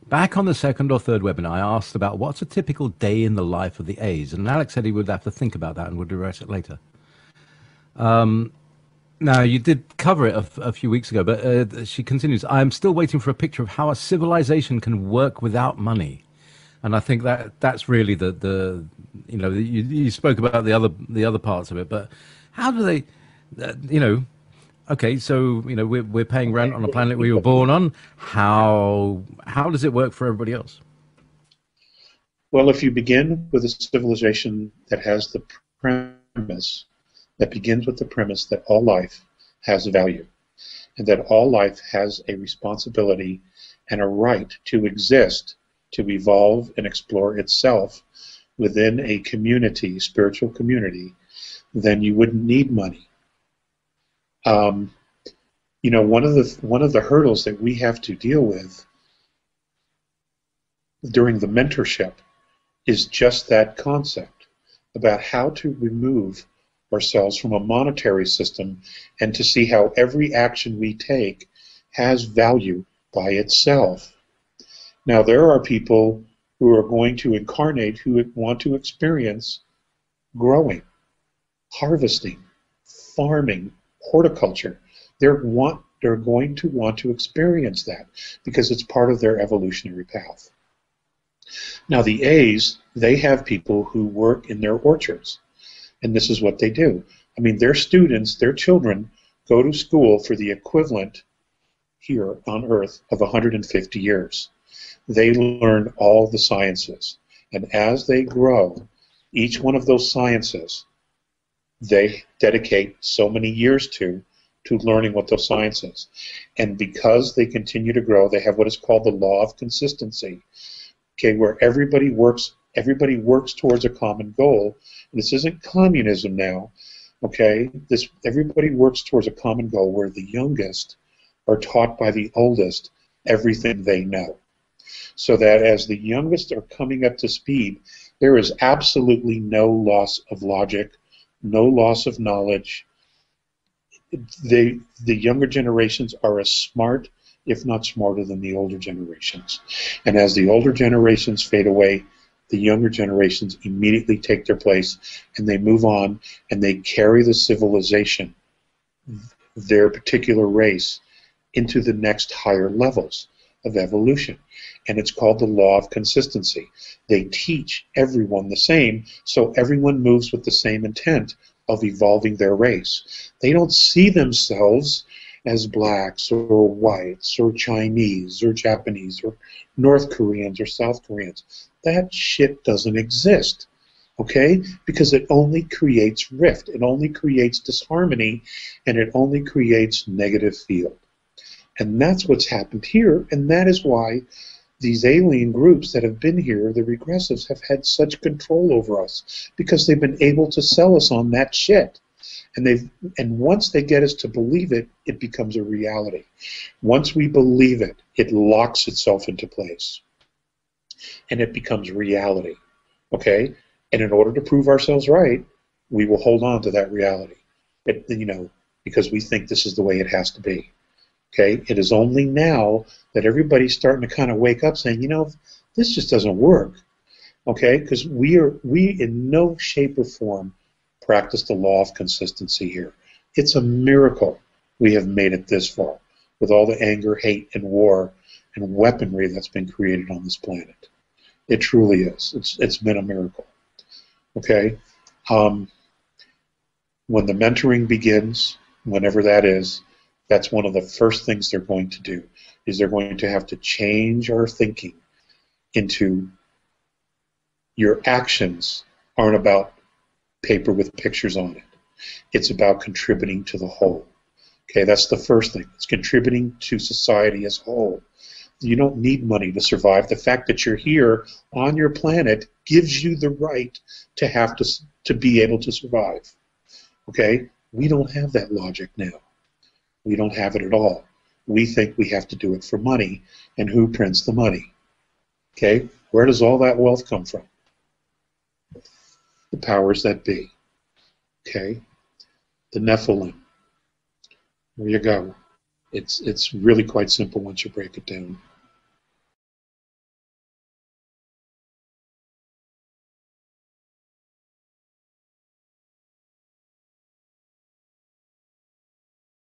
Back on the second or third webinar, I asked about what's a typical day in the life of the A's, and Alex said he would have to think about that and would address it later. Now, you did cover it a few weeks ago, but she continues, I am still waiting for a picture of how a civilization can work without money. And I think that's really the you spoke about the other parts of it, but how do they, you know, okay, so we're paying rent on a planet we were born on. How does it work for everybody else? Well, if you begin with a civilization that has the premise, that begins with the premise that all life has value, and that all life has a responsibility and a right to exist, to evolve and explore itself within a community, spiritual community, then you wouldn't need money. One of the hurdles that we have to deal with during the mentorship is just that concept about how to remove ourselves from a monetary system and to see how every action we take has value by itself. Now, there are people who are going to incarnate who want to experience growing, harvesting, farming, horticulture. They're going to want to experience that because it's part of their evolutionary path. Now, the A's, they have people who work in their orchards, and this is what they do. I mean, their students, their children, go to school for the equivalent here on Earth of 150 years. They learn all the sciences, and as they grow, each one of those sciences, they dedicate so many years to learning what those sciences. And because they continue to grow, they have what is called the law of consistency. Okay, where everybody works towards a common goal. And this isn't communism now, okay? Everybody works towards a common goal where the youngest are taught by the oldest everything they know. So that as the youngest are coming up to speed, there is absolutely no loss of logic, no loss of knowledge. The younger generations are as smart, if not smarter, than the older generations. And as the older generations fade away, the younger generations immediately take their place, and they move on, and they carry the civilization, their particular race, into the next higher levels of evolution. And it's called the law of consistency. They teach everyone the same, so everyone moves with the same intent of evolving their race. They don't see themselves as blacks or whites or Chinese or Japanese or North Koreans or South Koreans. That shit doesn't exist, okay? Because it only creates rift, it only creates disharmony, and it only creates negative field. And that's what's happened here, and that is why these alien groups that have been here, the regressives, have had such control over us, because they've been able to sell us on that shit. And once they get us to believe it, it becomes a reality. Once we believe it, it locks itself into place, and it becomes reality. Okay? And in order to prove ourselves right, we will hold on to that reality. Because we think this is the way it has to be. Okay? It is only now that everybody's starting to kind of wake up, saying, this just doesn't work. Okay? Because we in no shape or form practice the law of consistency here. It's a miracle we have made it this far with all the anger, hate, and war and weaponry that's been created on this planet. It truly is. It's been a miracle. Okay? When the mentoring begins, whenever that is, that's one of the first things they're going to do, is they're going to have to change our thinking into your actions aren't about paper with pictures on it. It's about contributing to the whole. Okay, that's the first thing. It's contributing to society as a whole. You don't need money to survive. The fact that you're here on your planet gives you the right to have to be able to survive. Okay? We don't have that logic now. We don't have it at all. We think we have to do it for money, and who prints the money? Okay? Where does all that wealth come from? The powers that be. Okay? The Nephilim. There you go. It's really quite simple once you break it down.